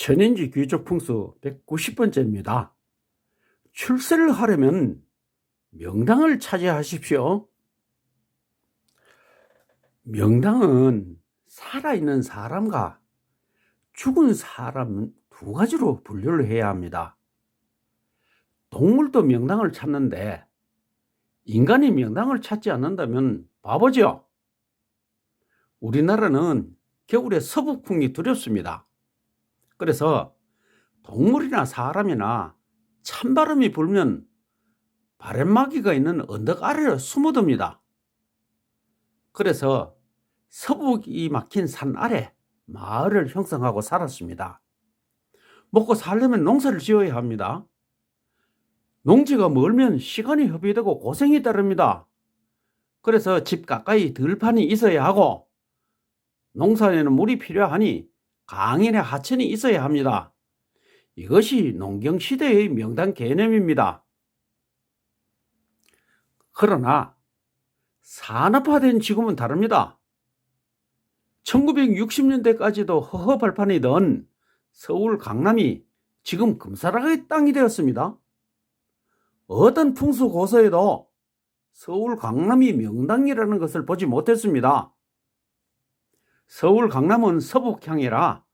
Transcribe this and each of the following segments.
천인지 귀족 풍수 190번째입니다. 출세를 하려면 명당을 차지하십시오. 명당은 살아있는 사람과 죽은 사람 두 가지로 분류를 해야 합니다. 동물도 명당을 찾는데 인간이 명당을 찾지 않는다면 바보죠. 우리나라는 겨울에 서북풍이 두렵습니다. 그래서 동물이나 사람이나 찬바람이 불면 바람막이가 있는 언덕 아래로 숨어듭니다. 그래서 서북이 막힌 산 아래 마을을 형성하고 살았습니다. 먹고 살려면 농사를 지어야 합니다. 농지가 멀면 시간이 허비되고 고생이 따릅니다. 그래서 집 가까이 들판이 있어야 하고 농사에는 물이 필요하니 강이나 하천이 있어야 합니다. 이것이 농경시대의 명당 개념입니다. 그러나 산업화된 지금은 다릅니다. 1960년대까지도 허허벌판이던 서울 강남이 지금 금사라의 땅이 되었습니다. 어떤 풍수고서에도 서울 강남이 명당이라는 것을 보지 못했습니다. 서울 강남은 서북향이라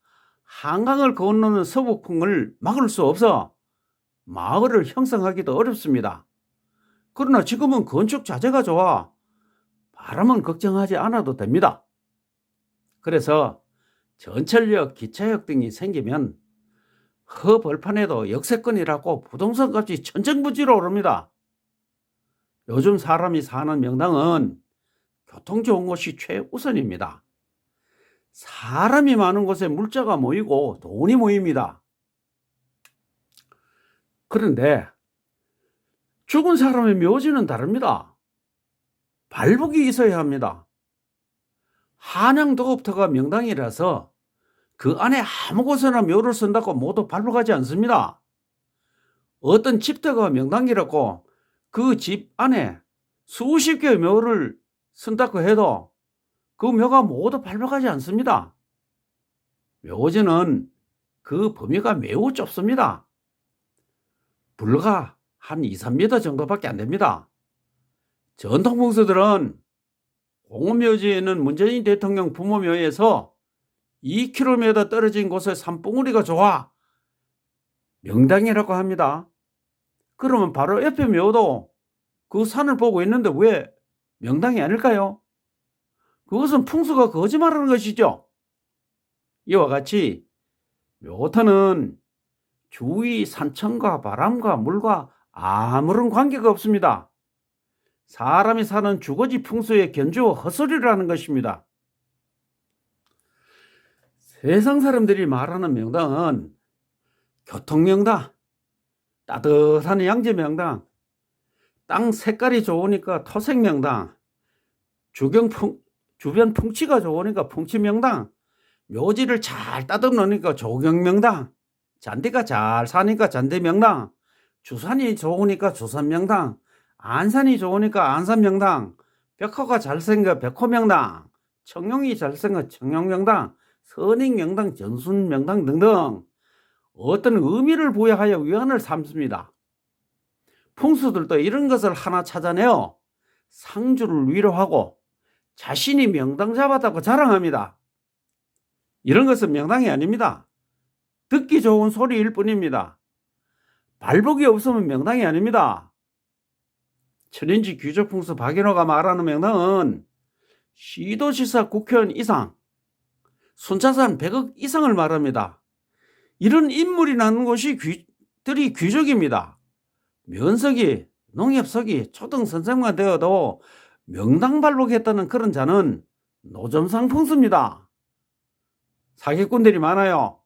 한강을 건너는 서북풍을 막을 수 없어 마을을 형성하기도 어렵습니다. 그러나 지금은 건축 자재가 좋아 바람은 걱정하지 않아도 됩니다. 그래서 전철역, 기차역 등이 생기면 허벌판에도 역세권이라고 부동산 값이 천정부지로 오릅니다. 요즘 사람이 사는 명당은 교통 좋은 곳이 최우선입니다. 사람이 많은 곳에 물자가 모이고 돈이 모입니다. 그런데 죽은 사람의 묘지는 다릅니다. 발복이 있어야 합니다. 한양도읍터가 명당이라서 그 안에 아무 곳에나 묘를 쓴다고 모두 발복하지 않습니다. 어떤 집터가 명당이라고 그 집 안에 수십 개의 묘를 쓴다고 해도 그 묘가 모두 발복하지 않습니다. 묘지는 그 범위가 매우 좁습니다. 불과 한 2~3m 정도밖에 안 됩니다. 전통 풍수들은 공원묘지에는 문재인 대통령 부모묘에서 2km 떨어진 곳에 산봉우리가 좋아 명당이라고 합니다. 그러면 바로 옆에 묘도 그 산을 보고 있는데 왜 명당이 아닐까요? 그것은 풍수가 거짓말하는 것이죠. 이와 같이 묘터는 주위 산천과 바람과 물과 아무런 관계가 없습니다. 사람이 사는 주거지 풍수의 견주 헛소리라는 것입니다. 세상 사람들이 말하는 명당은 교통명당, 따뜻한 양재명당, 땅 색깔이 좋으니까 토색명당, 주변 풍치가 좋으니까 풍치명당, 묘지를 잘 따듬으니까 조경명당, 잔디가 잘 사니까 잔디명당, 주산이 좋으니까 주산명당, 안산이 좋으니까 안산명당, 벽화가 잘생겨 벽화명당, 청룡이 잘생겨 청룡명당, 선익명당, 전순명당 등등 어떤 의미를 부여하여 위안을 삼습니다. 풍수들도 이런 것을 하나 찾아내어 상주를 위로하고 자신이 명당 잡았다고 자랑합니다. 이런 것은 명당이 아닙니다. 듣기 좋은 소리일 뿐입니다. 발복이 없으면 명당이 아닙니다. 천인지 귀족풍수 박인호가 말하는 명당은 시도지사 국회의원 이상, 순자산 100억 이상을 말합니다. 이런 인물이 나는 곳이 들이 귀족입니다. 면석이, 농협석이, 초등선생만 되어도 명당 발복했다는 그런 자는 노점상 풍수입니다. 사기꾼들이 많아요.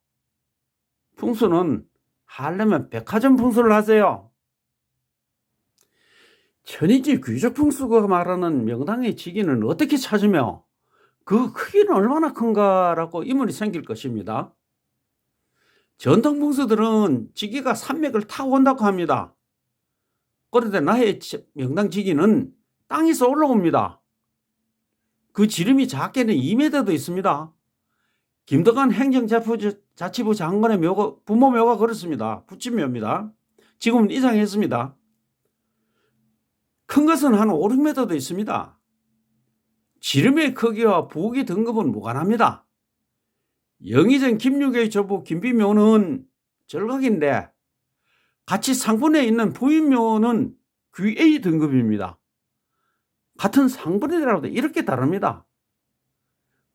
풍수는 하려면 백화점 풍수를 하세요. 천인지 귀족 풍수가 말하는 명당의 지기는 어떻게 찾으며 그 크기는 얼마나 큰가라고 의문이 생길 것입니다. 전통 풍수들은 지기가 산맥을 타고 온다고 합니다. 그런데 나의 명당 지기는 땅에서 올라옵니다. 그 지름이 작게는 2m도 있습니다. 김덕한 행정자치부 장관의 묘가, 부모 묘가 그렇습니다. 부친묘입니다. 지금은 이장했습니다. 큰 것은 한 5, 6m도 있습니다. 지름의 크기와 부엌의 등급은 무관합니다. 영의정 김유교의 조부 김비묘는 절각인데 같이 상분에 있는 부인묘는 QA 등급입니다. 같은 상분이라도 이렇게 다릅니다.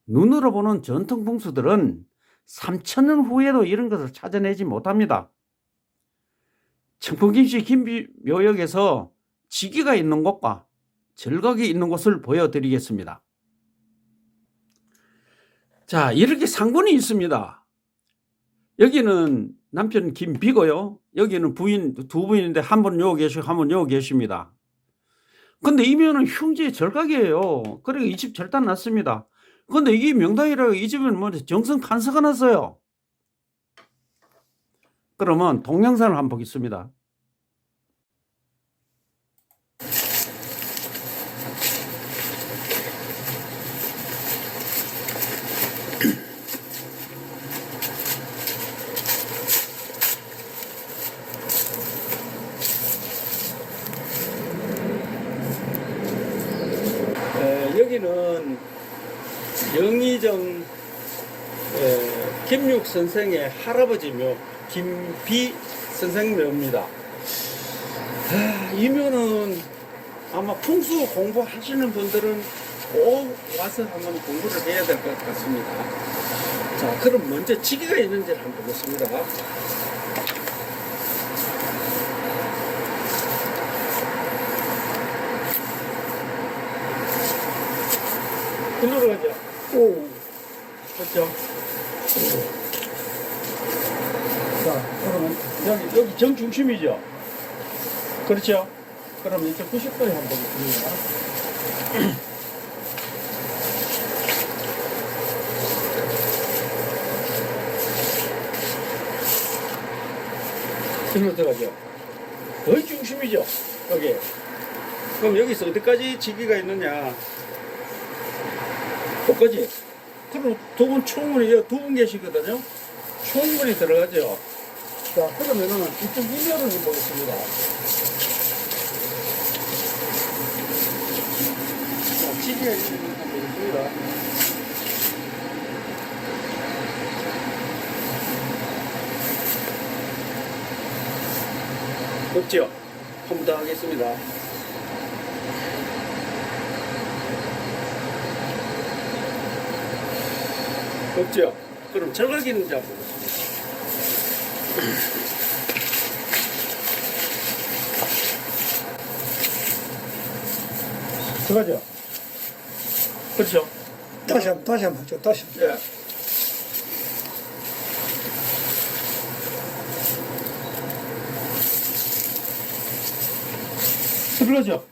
눈으로 보는 전통 풍수들은 3000년 후에도 이런 것을 찾아내지 못합니다. 청풍김씨 김비묘역에서 지기가 있는 곳과 절각이 있는 곳을 보여드리겠습니다. 자, 이렇게 상분이 있습니다. 여기는 남편 김비고요. 여기는 부인, 두 분인데 한 분 여기 계시고 한 분 여기 계십니다. 근데 이 묘는 흉지의 절각이에요. 그러니까 이 집 절단 났습니다. 근데 이게 명당이라고 이 집은 뭐 정성 간서가 났어요. 그러면 동영상을 한번 보겠습니다. 여기는 영의정 김육 선생의 할아버지 묘 김비 선생 묘입니다. 이 묘는 아마 풍수 공부하시는 분들은 꼭 와서 한번 공부를 해야 될 것 같습니다. 자, 그럼 먼저 지기가 있는지를 한번 보겠습니다. 글로 가죠. 오, 그렇죠. 자, 그러면 여기 정중심이죠. 그렇죠. 그럼 이제 90도에 한번 보겠습니다. 글로 들어가죠. 거의 중심이죠. 여기. 그럼 여기서 어디까지 지기가 있느냐? 거기까지. 그럼 두 분 충분히, 두 분 계시거든요. 충분히 들어가죠. 자, 그러면은 이쪽 이면을 보겠습니다. 자, 지기가 있는 거 보겠습니다. 없죠? 한 번 더 하겠습니다. 없죠? 그럼 절각이 있는지 한번 보겠습니다. 들어가죠? 그렇죠? 다시 한번 하죠. 다시. 예. 들어가죠?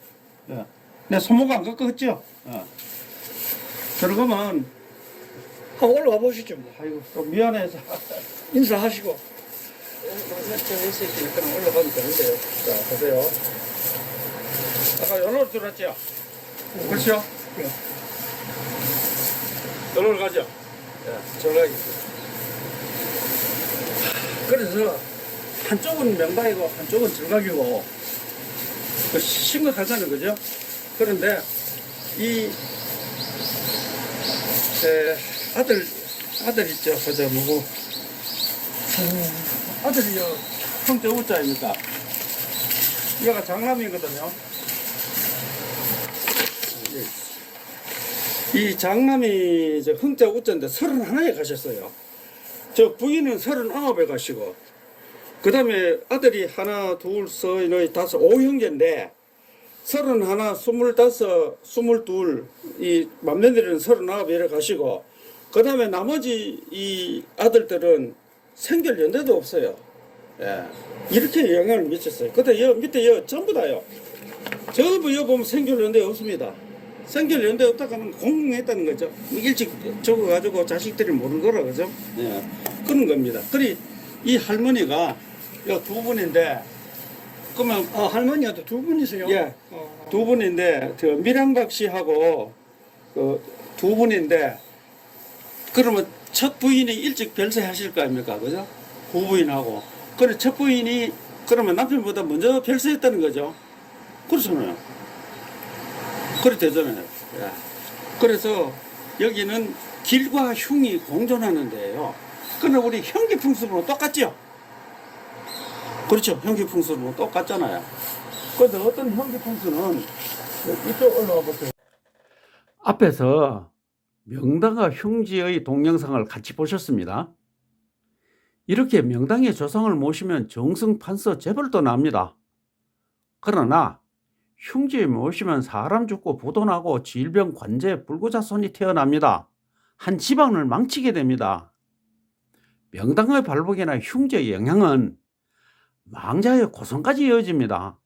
예. 내 손목 안 꺾었죠? 예. 들어가면, 한번 올라가 보시죠. 뭐. 아이고, 또 미안해서. 인사하시고. 마지막에 했으니까 올라가면 되는데요. 자, 보세요. 아까 연로로 들어왔죠? 그렇죠? 예. 연로로 가죠? 예, 절각이 있어요. 그래서 한쪽은 명당이고 한쪽은 절각이고 그 심각하잖아요, 그죠? 그런데 이 아들 있죠, 그저 뭐고 아들이요 형제 우자입니까? 얘가 장남이거든요. 이 장남이 저 흥자 우자인데 31에 가셨어요. 저 부인은 39에 가시고, 그 다음에 아들이 하나, 둘, 셋, 넷, 다섯, 5형제인데, 31, 25, 22, 이 맏며느리는 39에 가시고, 그 다음에 나머지 이 아들들은 생결 연대도 없어요. 예. 이렇게 영향을 미쳤어요. 그때 여 밑에 여 전부 다요. 전부 여 보면 생결 연대 없습니다. 생결 연대 없다 하면 공공했다는 거죠. 일찍 적어가지고 자식들이 모르는 거라 그죠? 예. 그런 겁니다. 그리 이 할머니가 요 두 분인데, 그러면 할머니한테 두 분이세요? 예, 두 분인데 저 밀양박 씨하고 그 두 분인데, 그러면 첫 부인이 일찍 별세하실 거 아닙니까? 그죠? 후부인하고. 그래, 첫 부인이 그러면 남편보다 먼저 별세했다는 거죠. 그렇잖아요. 그래 되잖아요. 예. 그래서 여기는 길과 흉이 공존하는 데예요. 그러나 우리 형기풍습으로 똑같죠? 그렇죠. 형기풍습으로 똑같잖아요. 그런데 어떤 형기풍수는 이쪽 올라와 보세요. 앞에서 명당과 흉지의 동영상을 같이 보셨습니다. 이렇게 명당의 조상을 모시면 정승 판서 재벌도 납니다. 그러나 흉지에 모시면 사람 죽고 부도 나고 질병 관제 불구자손이 태어납니다. 한 집안을 망치게 됩니다. 명당의 발복이나 흉지의 영향은 망자의 고성까지 이어집니다.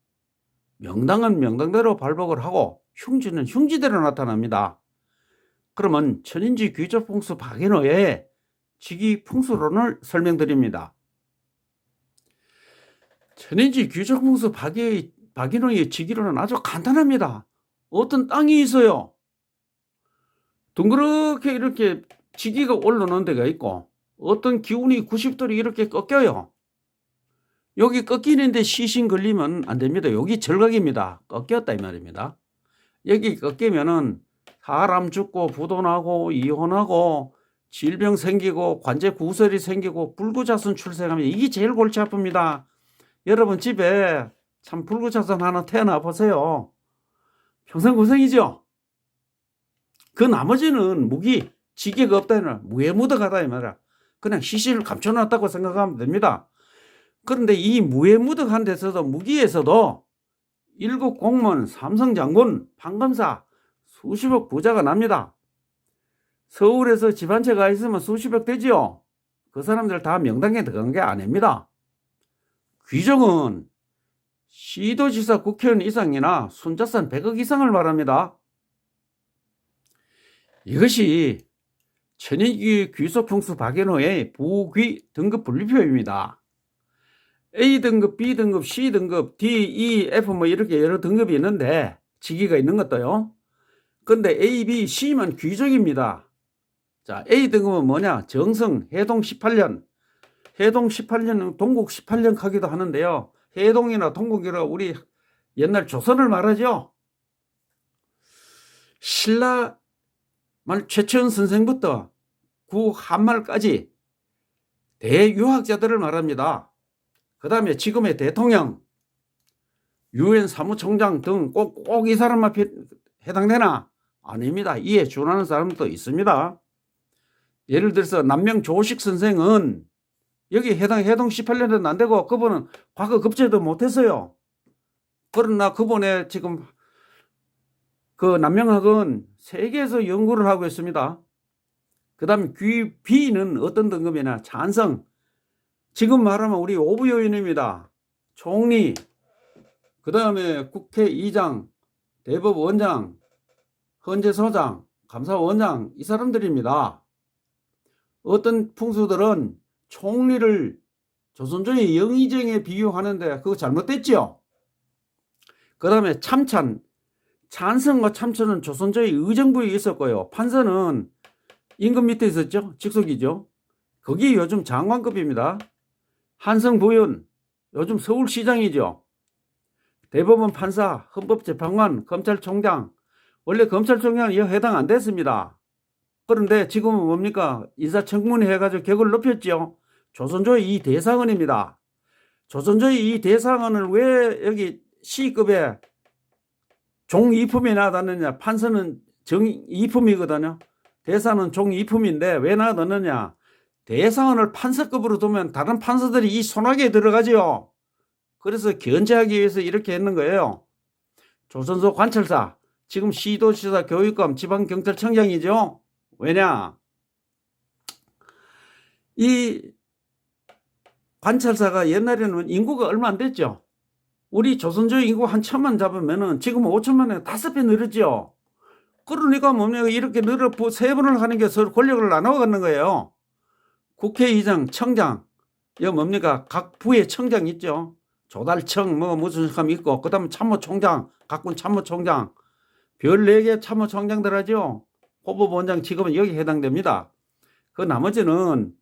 명당은 명당대로 발복을 하고 흉지는 흉지대로 나타납니다. 그러면 천인지 귀족풍수 박인호의 직위풍수론을 설명드립니다. 천인지 귀족풍수 박인호의 직위론은 아주 간단합니다. 어떤 땅이 있어요. 둥그렇게 이렇게 직위가 올라오는 데가 있고 어떤 기운이 90도로 이렇게 꺾여요. 여기 꺾이는데 시신 걸리면 안 됩니다. 여기 절각입니다. 꺾였다 이 말입니다. 여기 꺾이면은 사람 죽고 부도 나고 이혼하고 질병 생기고 관제 구설이 생기고 불구자손 출생하면 이게 제일 골치 아픕니다. 여러분 집에 참 불구자손 하나 태어나 보세요. 평생 고생이죠. 그 나머지는 무기, 지계가 없다, 무해무덕하다 이 말이야. 그냥 시신을 감춰놨다고 생각하면 됩니다. 그런데 이 무해무덕한 데서도 무기에서도 일국 공무원, 삼성장군, 판검사 수십억 부자가 납니다. 서울에서 집 한 채가 있으면 수십억 되지요. 그 사람들 다 명당에 들어간 게 아닙니다. 귀족은 시도지사 국회의원 이상이나 순자산 100억 이상을 말합니다. 이것이 천인기 귀속풍수 박인호의 부귀 등급 분류표입니다. A등급, B등급, C등급, D, E, F 뭐 이렇게 여러 등급이 있는데 직위가 있는 것도요. 근데 A, B, C만 귀족입니다. 자, A등급은 뭐냐? 정성, 해동 18년. 해동 18년은 동국 18년 하기도 하는데요. 해동이나 동국이라 우리 옛날 조선을 말하죠. 신라 말 최천 선생부터 구한말까지 대유학자들을 말합니다. 그 다음에 지금의 대통령, 유엔 사무총장 등 꼭 이 사람만 해당되나? 아닙니다. 이에 준하는 사람도 있습니다. 예를 들어서 남명조식 선생은 여기 해동 18년은 안 되고 그분은 과거 급제도 못했어요. 그러나 그분의 지금 그 남명학은 세계에서 연구를 하고 있습니다. 그 다음에 B는 어떤 등급이냐? 찬성. 지금 말하면 우리 오부요인입니다. 총리, 그 다음에 국회의장, 대법원장, 헌재소장, 감사원장 이 사람들입니다. 어떤 풍수들은 총리를 조선조의 영의정에 비유하는데 그거 잘못됐죠. 그 다음에 참찬, 찬성과 참천은 조선조의 의정부에 있었고요. 판사는 임금 밑에 있었죠. 직속이죠. 거기 요즘 장관급입니다. 한성부윤, 요즘 서울시장이죠. 대법원 판사, 헌법재판관, 검찰총장. 원래 검찰총장은 해당 안 됐습니다. 그런데 지금은 뭡니까? 인사청문회 해가지고 격을 높였죠. 조선조의 이 대상원입니다. 조선조의 이 대상원을 왜 여기 C급에 종2품이 나왔느냐? 판사는 정2품이거든요. 대사는 종2품인데 왜 나왔느냐? 대상원을 판사급으로 두면 다른 판사들이 이 손아귀에 들어가죠. 그래서 견제하기 위해서 이렇게 했는 거예요. 조선소 관찰사, 지금 시도지사 교육감 지방경찰청장이죠. 왜냐? 이 관찰사가 옛날에는 인구가 얼마 안 됐죠. 우리 조선조의 인구 한 1000만 잡으면은 지금 5천만에 5배 늘었죠. 그러니까 뭡니까? 이렇게 늘어 3번을 하는 게 서로 권력을 나눠 갖는 거예요. 국회의장, 청장, 여기 뭡니까? 각 부의 청장 있죠. 조달청, 뭐 무슨 사람 있고, 그 다음에 참모총장, 각군 참모총장, 별 4개 참모총장들 하죠. 호법원장 지금은 여기 해당됩니다. 그 나머지는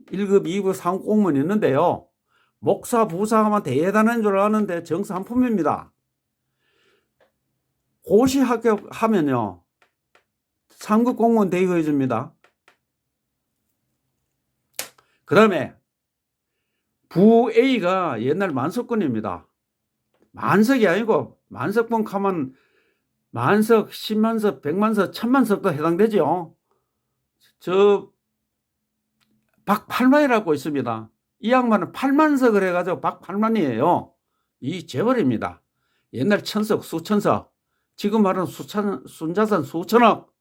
1급, 2급, 3급 공무원이 있는데요. 목사, 부사하면 대단한 줄 아는데 정상품입니다. 고시 합격하면요 3급 공무원 대우해 줍니다. 그 다음에 부 A가 옛날 만석권입니다. 만석이 아니고 만석번 하면 만석, 10만석, 100만석, 1000만석도 해당되죠. 저 박팔만이라고 있습니다. 이 양반은 8만석을 해가지고 박팔만이에요. 이 재벌입니다. 옛날 천석, 수천석, 지금 말하는 순자산 수천억,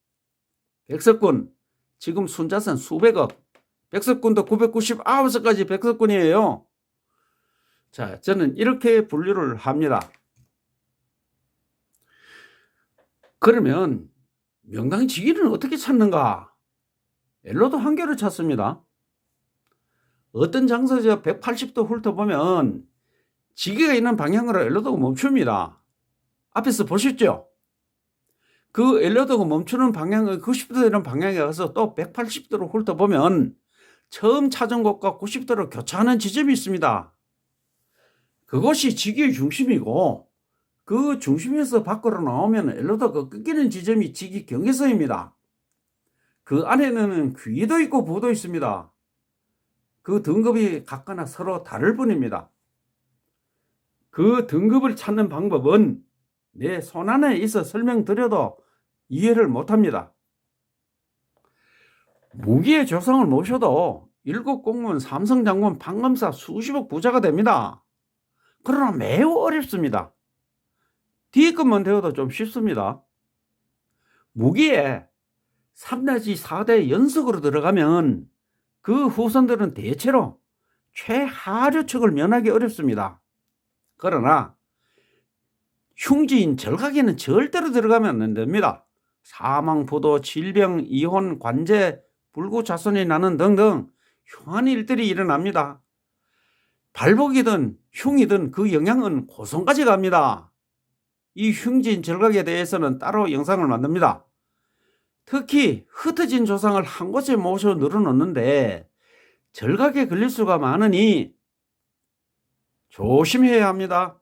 백석군, 지금 순자산 수백억, 백석군도 999석까지 백석군이에요. 자, 저는 이렇게 분류를 합니다. 그러면 명당 직위는 어떻게 찾는가? 엘로도 한계를 찾습니다. 어떤 장소에서 180도 훑어보면 지게가 있는 방향으로 엘로도가 멈춥니다. 앞에서 보셨죠? 그 엘로도가 멈추는 방향을 90도 되는 방향에 가서 또 180도로 훑어보면 처음 찾은 곳과 90도로 교차하는 지점이 있습니다. 그것이 지기의 중심이고 그 중심에서 밖으로 나오면 엘로도가 끊기는 지점이 지기 경계선입니다. 그 안에는 귀도 있고 부도 있습니다. 그 등급이 각각 서로 다를 뿐입니다. 그 등급을 찾는 방법은 내 손안에 있어 설명드려도 이해를 못합니다. 무기의 조상을 모셔도 1급 공무원, 삼성장군, 판검사 수십억 부자가 됩니다. 그러나 매우 어렵습니다. D급만 되어도 좀 쉽습니다. 무기에 3-4대 연속으로 들어가면 그 후손들은 대체로 최하류층을 면하기 어렵습니다. 그러나 흉지인 절각에는 절대로 들어가면 안 됩니다. 사망, 부도, 질병, 이혼, 관제, 불구자손이 나는 등등 흉한 일들이 일어납니다. 발복이든 흉이든 그 영향은 고손까지 갑니다. 이 흉지인 절각에 대해서는 따로 영상을 만듭니다. 특히 흩어진 조상을 한 곳에 모셔 늘어놓는데 절각에 걸릴 수가 많으니 조심해야 합니다.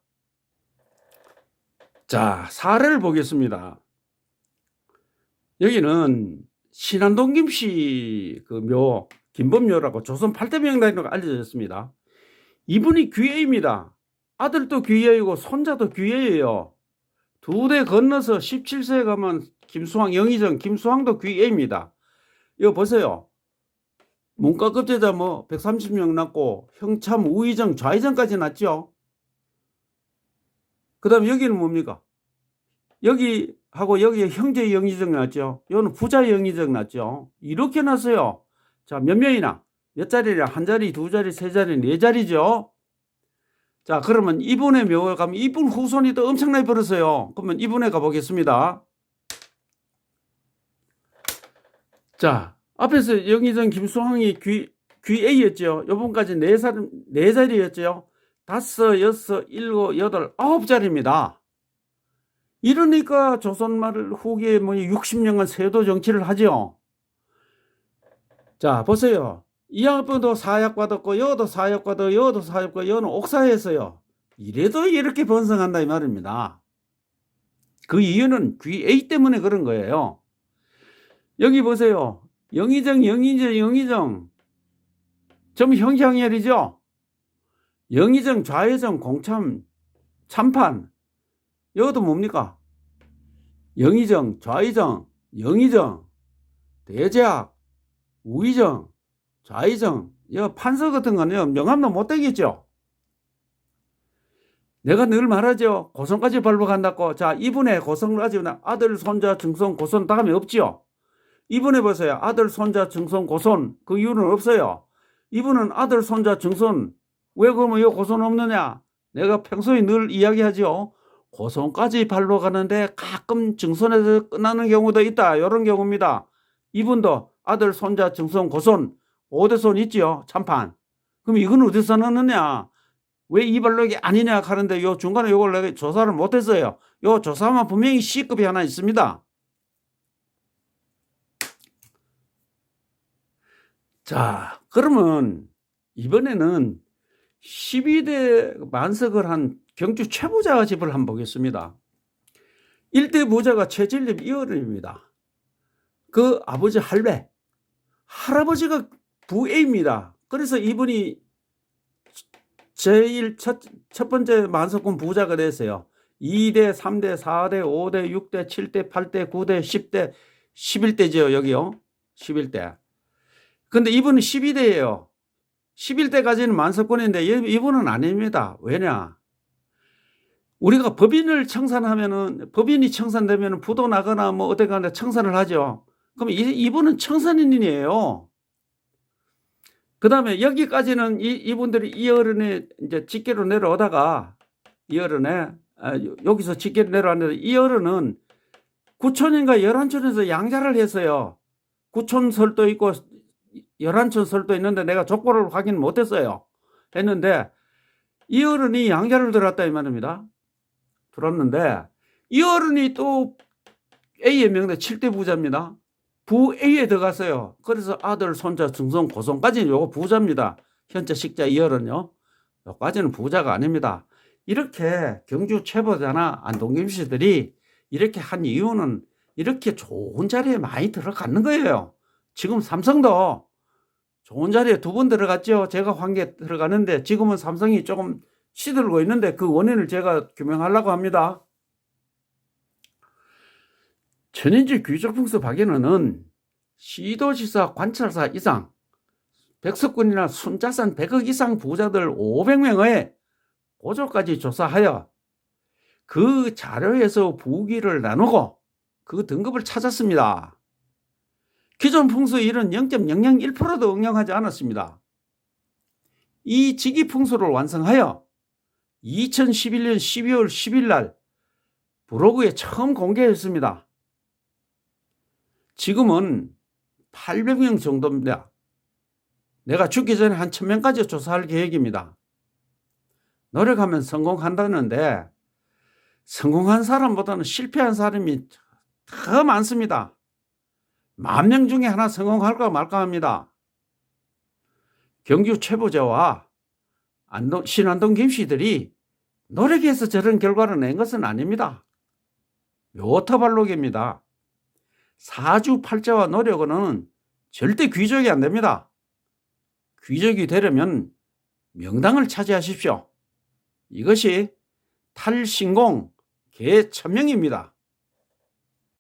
자, 사례를 보겠습니다. 여기는 신안동 김씨 그 묘, 김범묘라고 조선 8대 명당이라고 알려졌습니다. 이분이 귀해입니다. 아들도 귀해이고 손자도 귀해예요. 2대 건너서 17세에 가면 김수왕, 영의정, 김수왕도 귀해입니다. 이거 보세요. 문과급제자 130명 났고 형참, 우의정, 좌의정까지 났죠. 그 다음에 여기는 뭡니까? 여기하고 여기에 형제 영의정 났죠. 여기는 부자 영의정 났죠. 이렇게 났어요. 자, 몇 명이나? 몇 자리냐? 한 자리, 두 자리, 세 자리, 네 자리죠. 자, 그러면 이분의 묘에 가면 이분 후손이 또 엄청나게 벌었어요. 그러면 이분에 가보겠습니다. 자, 앞에서 영의정, 김수왕이 귀A였죠. 요번까지 네 자리였죠. 5, 6, 7, 8, 9자리입니다. 이러니까 조선말 후기에 60년간 세도 정치를 하죠. 자, 보세요. 이 아버도 사약 받았고 여도 사약 받고 여도 사약 받고 여는 옥사했어요. 이래도 이렇게 번성한다 이 말입니다. 그 이유는 귀A 때문에 그런 거예요. 여기 보세요. 영의정 전부 형형열이죠. 영의정, 좌의정, 공참, 참판. 여기도 뭡니까? 영의정, 좌의정, 영의정, 대제학, 우의정, 좌의정. 여 판서 같은 거는 명함도 못 되겠죠. 내가 늘 말하죠. 고손까지 발복한다고. 자, 이분의 고손까지 아들, 손자, 증손, 고손 다음에 없지요. 이분에 보세요. 아들, 손자, 증손, 고손. 그 이유는 없어요. 이분은 아들, 손자, 증손. 왜 그러면 이 고손 없느냐? 내가 평소에 늘 이야기하죠. 고손까지 발복하는데 가끔 증손에서 끝나는 경우도 있다. 이런 경우입니다. 이분도 아들, 손자, 증손, 고손 5대손 있지요. 참판. 그럼 이건 어디서 넣느냐? 왜 이 발록이 아니냐 하는데 요 중간에 요걸 내가 조사를 못했어요. 요 조사하면 분명히 C급이 하나 있습니다. 자, 그러면 이번에는 12대 만석을 한 경주 최부자 집을 한번 보겠습니다. 1대 부자가 최진립 이어른입니다. 그 아버지 할배, 할아버지가 부애입니다. 그래서 이분이 첫 번째 만석군 부자가 됐어요. 2대, 3대, 4대, 5대, 6대, 7대, 8대, 9대, 10대, 11대죠. 여기요. 11대. 근데 이분은 12대예요. 11대까지는 만석군인데 이분은 아닙니다. 왜냐? 우리가 법인을 청산하면은, 법인이 청산되면 부도 나거나 뭐 어디 가나 청산을 하죠. 그럼 이분은 청산인이에요. 그 다음에 여기까지는 이분들이 이어른에 이제 직계로 내려오다가, 이어른에, 여기서 직계로 내려왔는데, 이어른은 구촌인가 열한촌에서 양자를 했어요. 구촌설도 있고 열한촌설도 있는데 내가 족보를 확인 못했어요. 했는데 이 어른이 양자를 들었다 이 말입니다. 들었는데 이 어른이 또 A의 명대 7대 부자입니다. 부 A에 들어갔어요. 그래서 아들, 손자, 증손, 고손까지는 요거 부자입니다. 현재 식자 이 어른요. 요까지는 부자가 아닙니다. 이렇게 경주 최부자나 안동김 씨들이 이렇게 한 이유는 이렇게 좋은 자리에 많이 들어가는 거예요. 지금 삼성도 좋은 자리에 2번 들어갔죠. 제가 환기에 들어가는데 지금은 삼성이 조금 시들고 있는데 그 원인을 제가 규명하려고 합니다. 천인지 귀족풍수 박연호는 시도지사 관찰사 이상, 백석군이나 순자산 100억 이상 부자들 500명의 보조까지 조사하여 그 자료에서 부기를 나누고 그 등급을 찾았습니다. 기존 풍수 일은 0.001%도 응용하지 않았습니다. 이 직위 풍수를 완성하여 2011년 12월 10일 날 블로그에 처음 공개했습니다. 지금은 800명 정도입니다. 내가 죽기 전에 한 1000명까지 조사할 계획입니다. 노력하면 성공한다는데 성공한 사람보다는 실패한 사람이 더 많습니다. 10,000명 중에 하나 성공할까 말까 합니다. 경주 최부자와 신안동 김씨들이 노력해서 저런 결과를 낸 것은 아닙니다. 묘터발록입니다. 사주팔자와 노력은 절대 귀족이 안 됩니다. 귀족이 되려면 명당을 차지하십시오. 이것이 탈신공 개천명입니다.